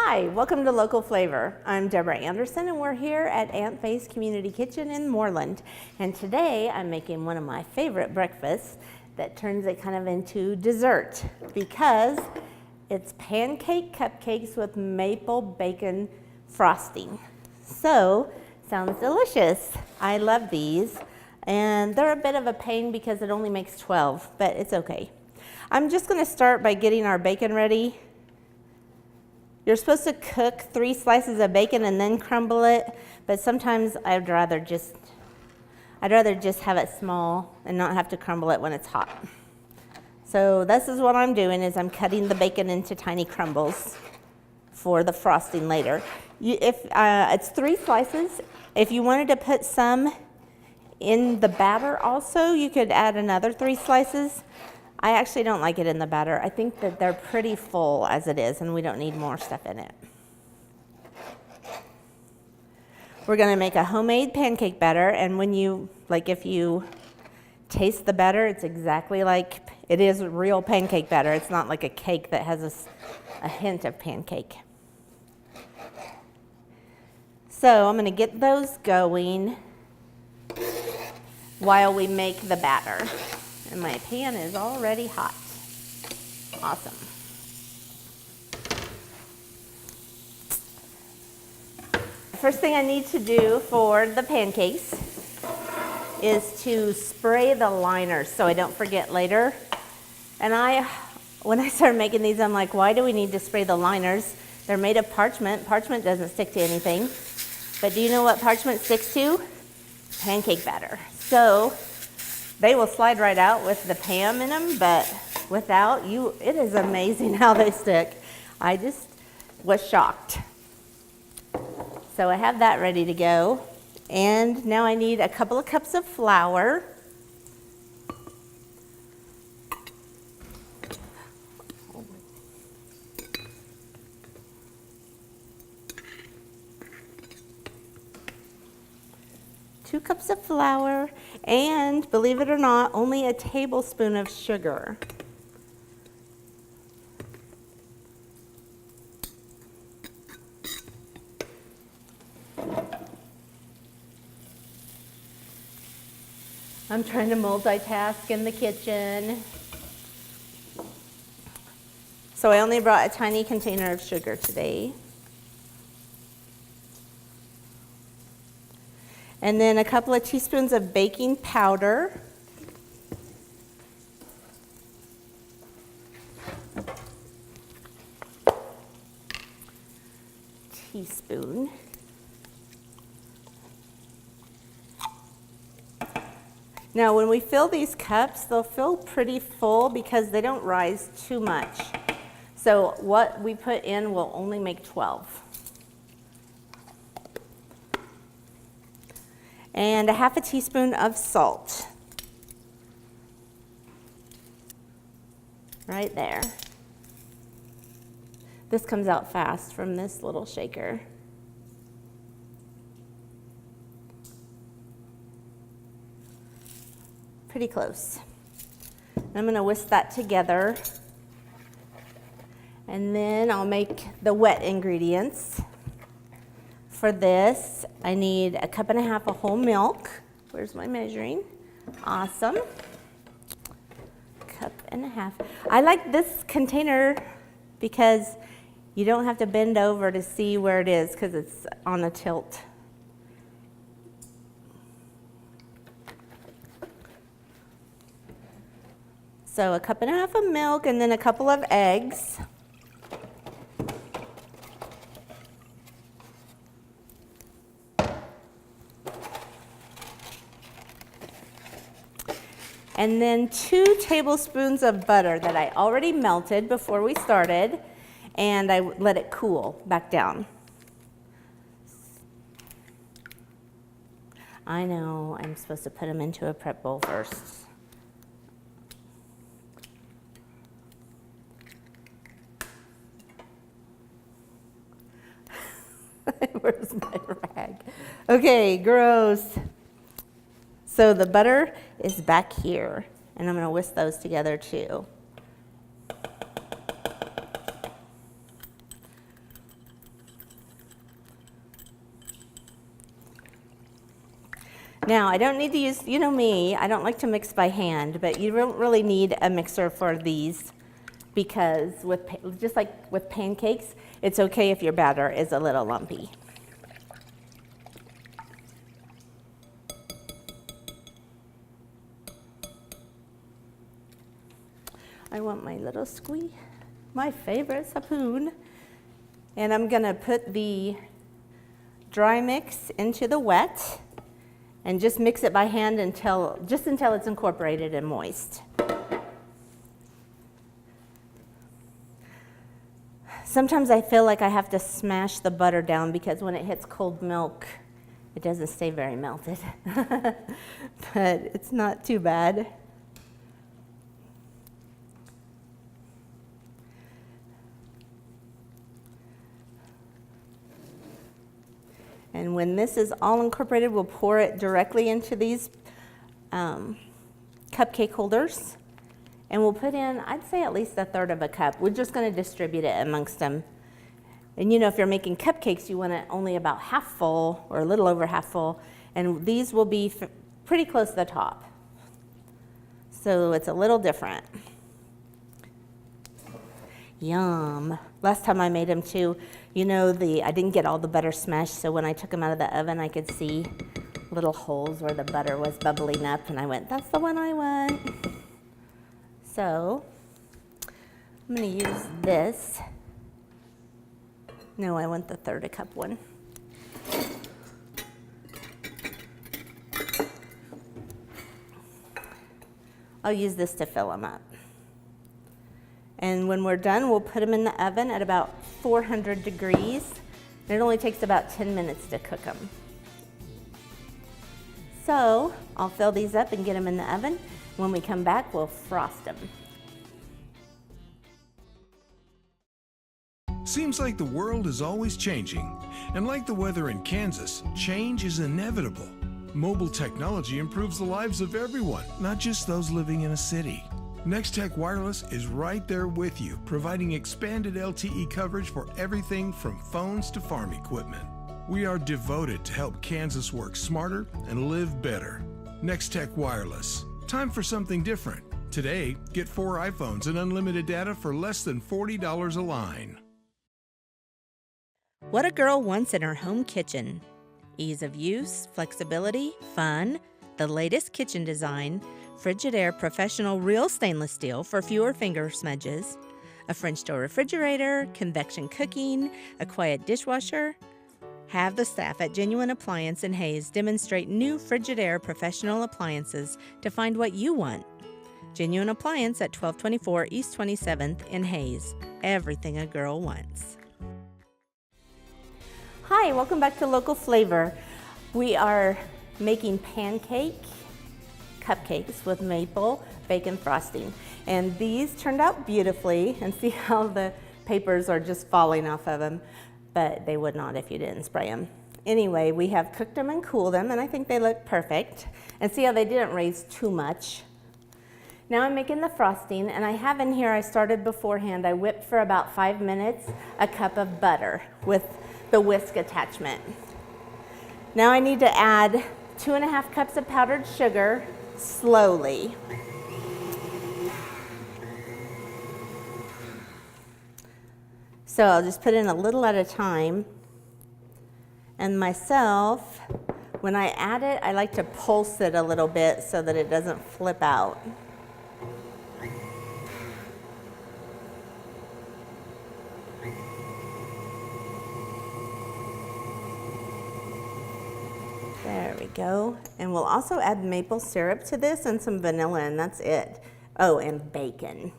Hi, welcome to Local Flavor. I'm Deborah Anderson and we're here at Aunt Faye's Community Kitchen in Moreland. And today I'm making one of my favorite breakfasts that turns it kind of into dessert because it's pancake cupcakes with maple bacon frosting. So, sounds delicious. I love these. And they're a bit of a pain because it only makes 12, but it's okay. I'm just gonna start by getting our bacon ready. You're supposed to cook 3 slices of bacon and then crumble it, but sometimes I'd rather just have it small and not have to crumble it when it's hot. So this is what I'm doing, is I'm cutting the bacon into tiny crumbles for the frosting later. It's 3 slices. If you wanted to put some in the batter also, you could add another 3 slices. I actually don't like it in the batter. I think that they're pretty full as it is, and we don't need more stuff in it. We're gonna make a homemade pancake batter, and if you taste the batter, it's exactly like it is real pancake batter. It's not like a cake that has a hint of pancake. So I'm gonna get those going while we make the batter. And my pan is already hot. Awesome. The first thing I need to do for the pancakes is to spray the liners so I don't forget later. And when I started making these, I'm like, why do we need to spray the liners? They're made of parchment. Parchment doesn't stick to anything. But do you know what parchment sticks to? Pancake batter. So they will slide right out with the Pam in them, but without, it is amazing how they stick. I just was shocked. So I have that ready to go. And now I need a couple of cups of flour. Two cups of flour, and believe it or not, only a tablespoon of sugar. I'm trying to multitask in the kitchen. So I only brought a tiny container of sugar today. And then a couple of teaspoons of baking powder. Teaspoon. Now when we fill these cups, they'll fill pretty full because they don't rise too much. So what we put in will only make 12. And a half a teaspoon of salt. Right there. This comes out fast from this little shaker. Pretty close. I'm going to whisk that together. And then I'll make the wet ingredients. For this, I need a cup and a half of whole milk. Where's my measuring? Awesome. Cup and a half. I like this container because you don't have to bend over to see where it is because it's on a tilt. So a cup and a half of milk and then a couple of eggs. And then 2 tablespoons of butter that I already melted before we started, and I let it cool back down. I know, I'm supposed to put them into a prep bowl first. Where's my rag? Okay, gross. So the butter is back here, and I'm going to whisk those together too. Now, I don't need to use, you know me, I don't like to mix by hand, but you don't really need a mixer for these because just like with pancakes, it's okay if your batter is a little lumpy. I want my little squeeze, my favorite spoon. And I'm gonna put the dry mix into the wet and just mix it by hand until it's incorporated and moist. Sometimes I feel like I have to smash the butter down because when it hits cold milk, it doesn't stay very melted. But it's not too bad. And when this is all incorporated, we'll pour it directly into these cupcake holders. And we'll put in, I'd say at least 1/3 of a cup. We're just gonna distribute it amongst them. And you know, if you're making cupcakes, you want it only about half full or a little over half full. And these will be pretty close to the top. So it's a little different. Yum. Last time I made them too, you know, I didn't get all the butter smashed, so when I took them out of the oven, I could see little holes where the butter was bubbling up, and I went, that's the one I want. So I'm gonna use this. No, I want the 1/3 cup one. I'll use this to fill them up. And when we're done, we'll put them in the oven at about 400 degrees. It only takes about 10 minutes to cook them. So I'll fill these up and get them in the oven. When we come back, we'll frost them. Seems like the world is always changing. And like the weather in Kansas, change is inevitable. Mobile technology improves the lives of everyone, not just those living in a city. Nex-Tech Wireless is right there with you, providing expanded LTE coverage for everything from phones to farm equipment. We are devoted to help Kansas work smarter and live better. Nex-Tech Wireless. Time for something different. Today, get 4 iPhones and unlimited data for less than $40 a line. What a girl wants in her home kitchen. Ease of use, flexibility, fun, the latest kitchen design, Frigidaire Professional Real Stainless Steel for fewer finger smudges, a French door refrigerator, convection cooking, a quiet dishwasher. Have the staff at Genuine Appliance in Hayes demonstrate new Frigidaire Professional appliances to find what you want. Genuine Appliance at 1224 East 27th in Hayes. Everything a girl wants. Hi, welcome back to Local Flavor. We are making pancake cupcakes with maple bacon frosting. And these turned out beautifully, and see how the papers are just falling off of them, but they would not if you didn't spray them. Anyway, we have cooked them and cooled them, and I think they look perfect. And see how they didn't raise too much. Now I'm making the frosting, and I have in here, I started beforehand, I whipped for about 5 minutes a cup of butter with the whisk attachment. Now I need to add 2.5 cups of powdered sugar slowly. So I'll just put in a little at a time. And myself, when I add it, I like to pulse it a little bit so that it doesn't flip out. There we go. And we'll also add maple syrup to this and some vanilla, and that's it. Oh, and bacon.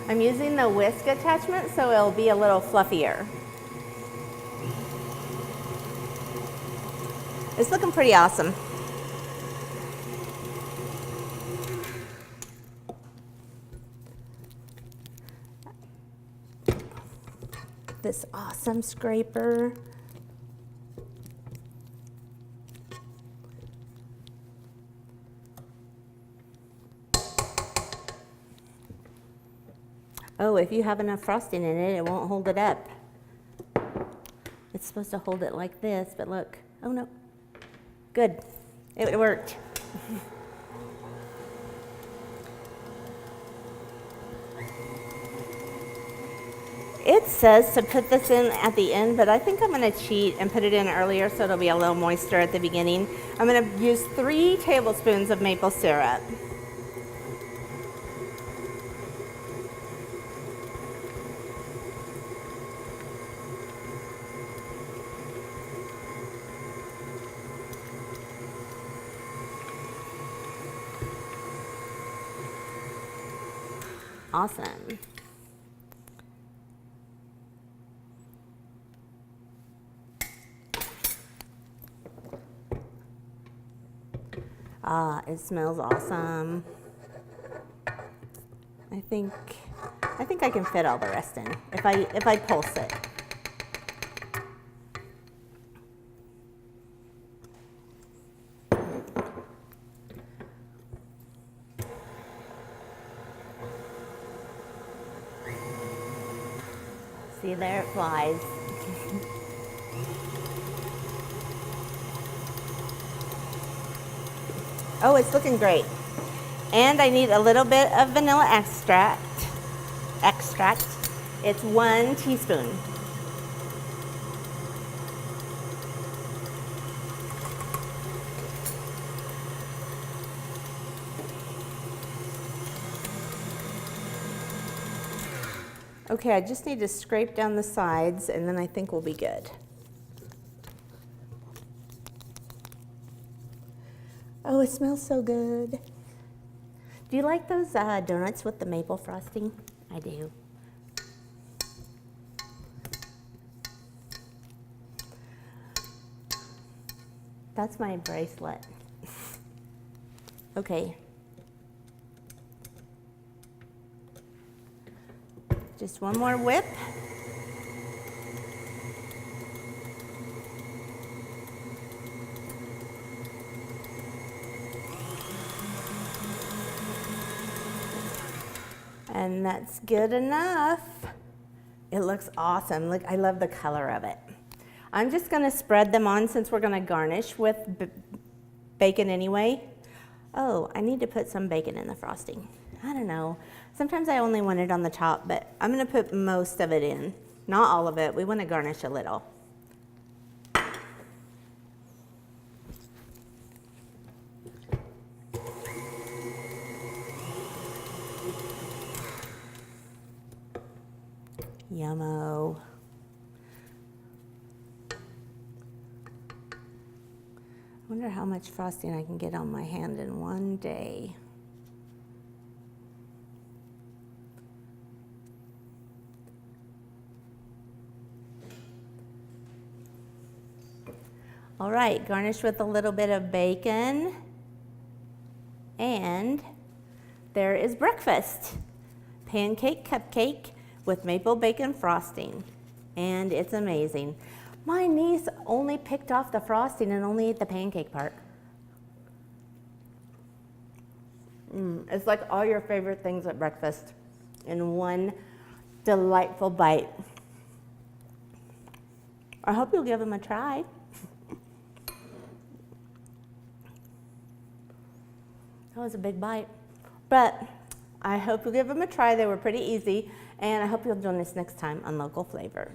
I'm using the whisk attachment so it'll be a little fluffier. It's looking pretty awesome. This awesome scraper. Oh, if you have enough frosting in it, it won't hold it up. It's supposed to hold it like this, but look. Oh no. Good. It worked. It says to put this in at the end, but I think I'm going to cheat and put it in earlier so it'll be a little moister at the beginning. I'm going to use 3 tablespoons of maple syrup. Awesome. Ah, it smells awesome. I think I can fit all the rest in if I pulse it. See, there it flies. Oh, it's looking great. And I need a little bit of vanilla extract. It's 1 teaspoon. Okay, I just need to scrape down the sides and then I think we'll be good. Oh, it smells so good. Do you like those donuts with the maple frosting? I do. That's my bracelet. Okay. Just one more whip. And that's good enough. It looks awesome. Look, I love the color of it. I'm just gonna spread them on since we're gonna garnish with bacon anyway. Oh, I need to put some bacon in the frosting. I don't know. Sometimes I only want it on the top, but I'm gonna put most of it in. Not all of it. We wanna garnish a little. Yummo. I wonder how much frosting I can get on my hand in one day. All right, garnish with a little bit of bacon. And there is breakfast. Pancake cupcake with maple bacon frosting. And it's amazing. My niece only picked off the frosting and only ate the pancake part. It's like all your favorite things at breakfast in one delightful bite. I hope you'll give them a try. That was a big bite. But I hope you'll give them a try. They were pretty easy. And I hope you'll join us next time on Local Flavor.